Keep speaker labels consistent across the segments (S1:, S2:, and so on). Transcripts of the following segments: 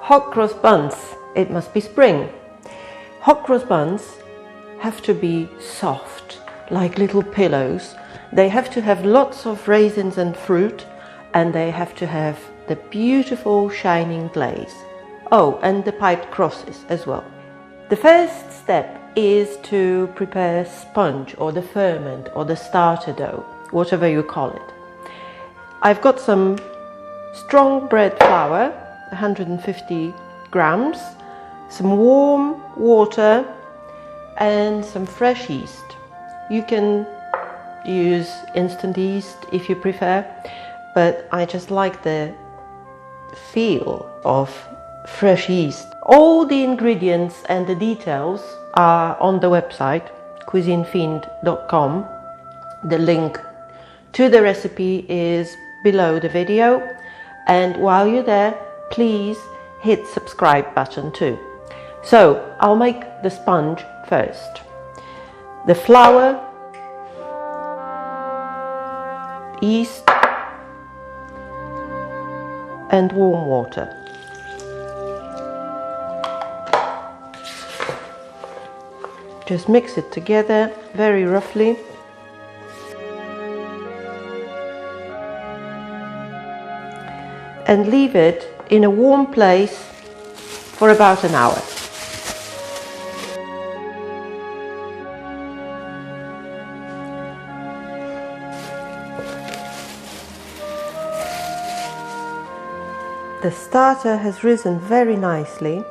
S1: Hot cross buns. It must be spring. Hot cross buns have to be soft, like little pillows. They have to have lots of raisins and fruit, and they have to have the beautiful shining glaze. Oh, and the piped crosses as well. The first step is to prepare sponge or the ferment or the starter dough, whatever you call it. I've got some strong bread flour, 150 grams, some warm water and some fresh yeast. You can use instant yeast if you prefer, but I just like the feel of fresh yeast. All the ingredients and the details are on the website cuisinefiend.com. The link to the recipe is below the video, and while you're there, please hit subscribe button too. So I'll make the sponge first. The flour, yeast and warm water. Just mix it together very roughly. And leave it in a warm place for about an hour. The starter has risen very nicely.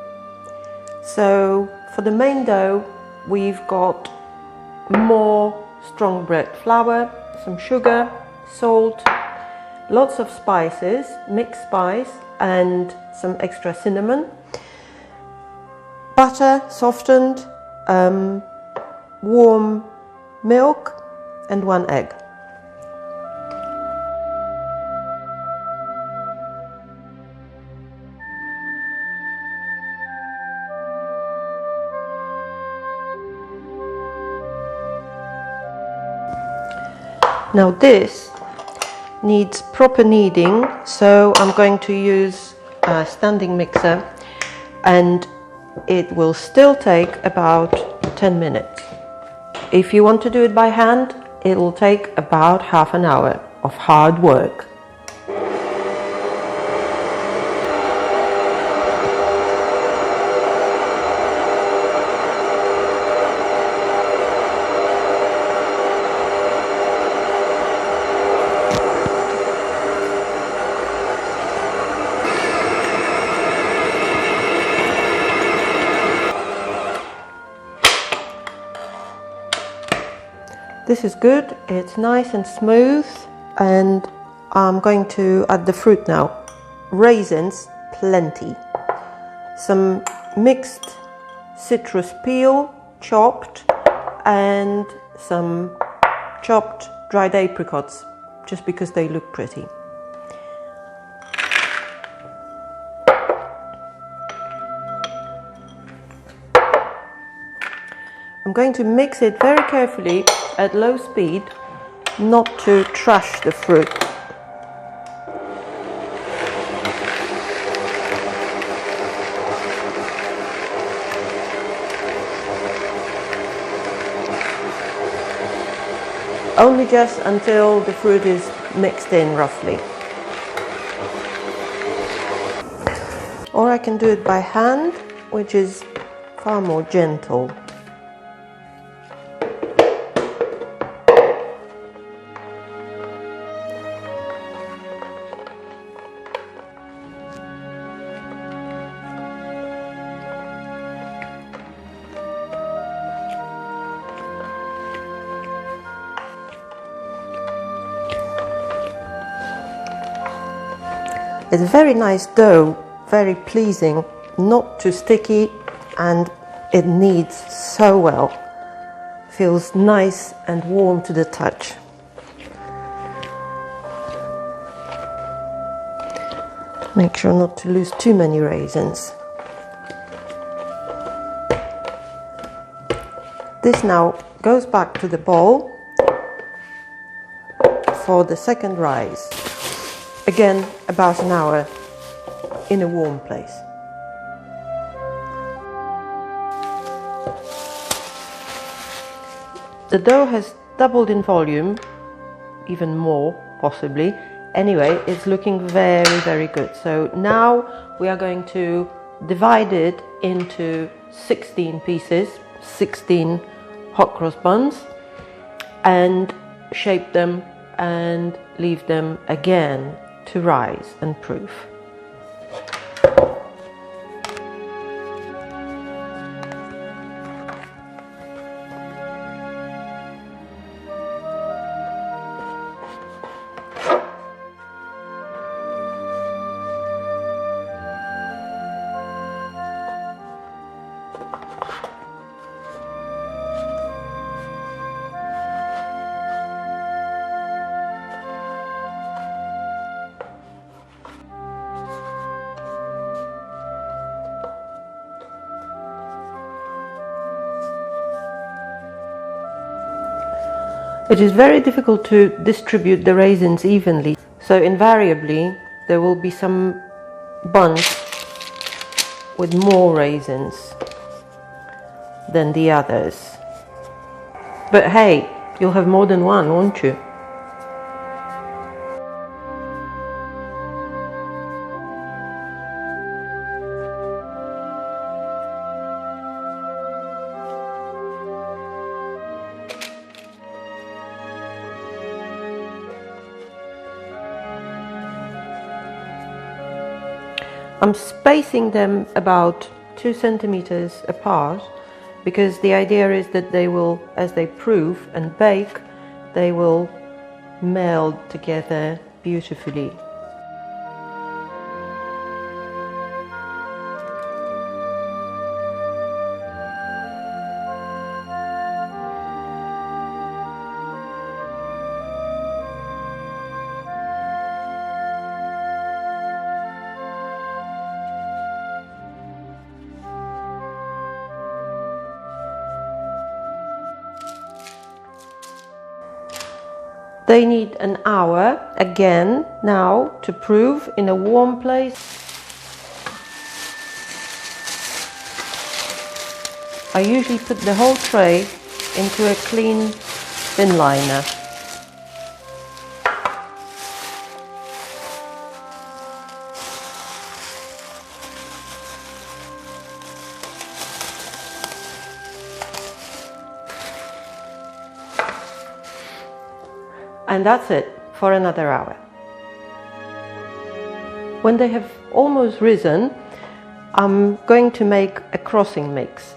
S1: So for the main dough, we've got more strong bread flour, some sugar, salt, lots of spices, mixed spice and some extra cinnamon, butter softened, warm milk and 1 egg. Now this needs proper kneading, so I'm going to use a standing mixer, and it will still take about 10 minutes. If you want to do it by hand, it will take about half an hour of hard work. This is good, it's nice and smooth, and I'm going to add the fruit now. Raisins, plenty. Some mixed citrus peel, chopped, and some chopped dried apricots, just because they look pretty. I'm going to mix it very carefully at low speed, not to trash the fruit. Only just until the fruit is mixed in roughly. Or I can do it by hand, which is far more gentle. It's very nice dough, very pleasing, not too sticky, and it kneads so well. Feels nice and warm to the touch. Make sure not to lose too many raisins. This now goes back to the bowl for the second rise. Again, about an hour in a warm place. The dough has doubled in volume, even more possibly. Anyway, it's looking very, very good. So now we are going to divide it into 16 pieces, 16 hot cross buns, and shape them and leave them again to rise and proof. It is very difficult to distribute the raisins evenly, so invariably there will be some buns with more raisins than the others. But hey, you'll have more than one, won't you? I'm spacing them about 2 centimeters apart because the idea is that they will, as they proof and bake, they will meld together beautifully. They need an hour again now to proof in a warm place. I usually put the whole tray into a clean bin liner. And that's it for another hour. When they have almost risen, I'm going to make a crossing mix.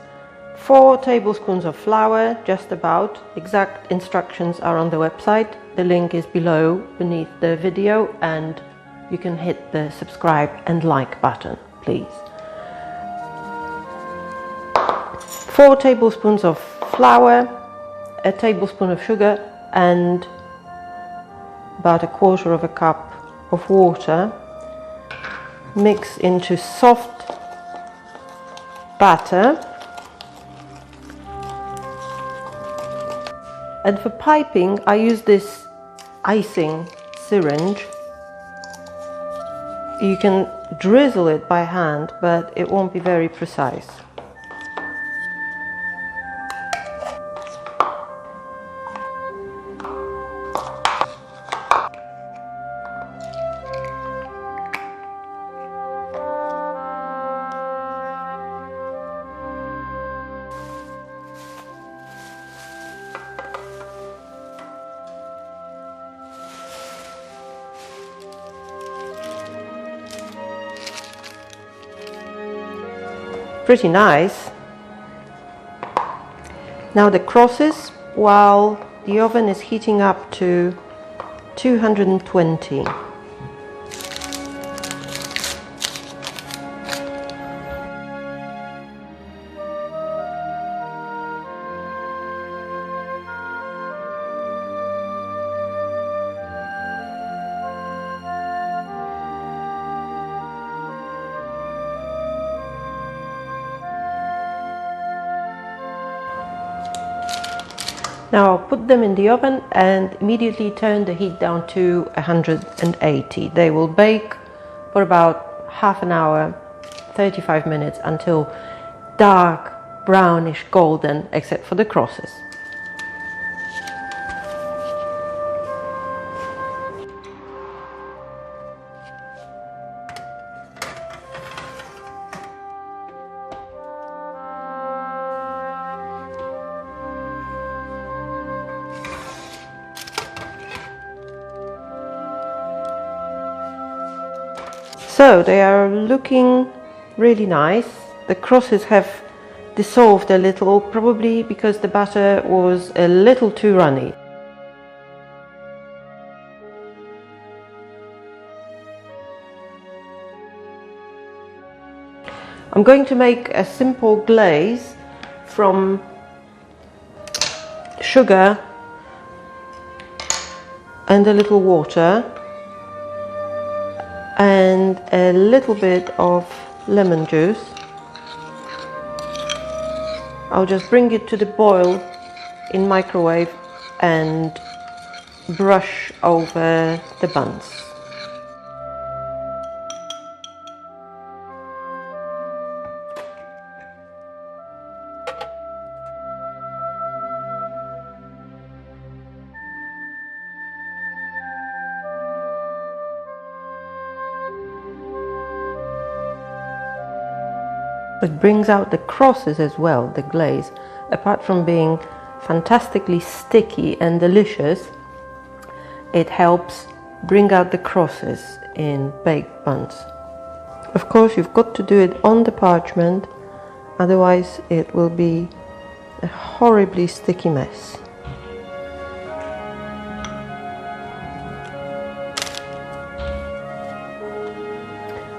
S1: 4 tablespoons of flour, just about. Exact instructions are on the website. The link is below beneath the video, and you can hit the subscribe and like button, please. 4 tablespoons of flour, a tablespoon of sugar, and about 1/4 cup of water. Mix into soft batter. And for piping, I use this icing syringe. You can drizzle it by hand, but it won't be very precise. Pretty nice. Now the crosses, while the oven is heating up to 220. Now I'll put them in the oven and immediately turn the heat down to 180. They will bake for about half an hour, 35 minutes, until dark brownish golden, except for the crosses. So they are looking really nice. The crosses have dissolved a little, probably because the batter was a little too runny. I'm going to make a simple glaze from sugar and a little water and a little bit of lemon juice. I'll just bring it to the boil in microwave and brush over the buns. It brings out the crosses as well, the glaze. Apart from being fantastically sticky and delicious, it helps bring out the crosses in baked buns. Of course, you've got to do it on the parchment, otherwise it will be a horribly sticky mess.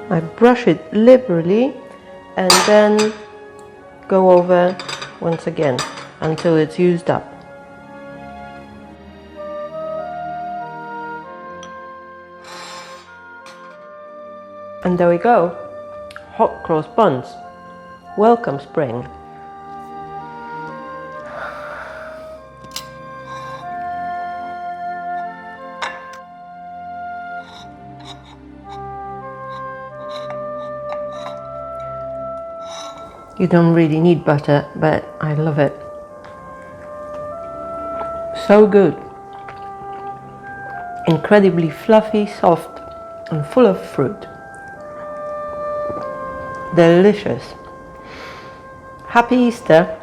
S1: I brush it liberally and then go over once again until it's used up. And there we go, hot cross buns. Welcome spring. You don't really need butter, but I love it. So good. Incredibly fluffy, soft, and full of fruit. Delicious. Happy Easter.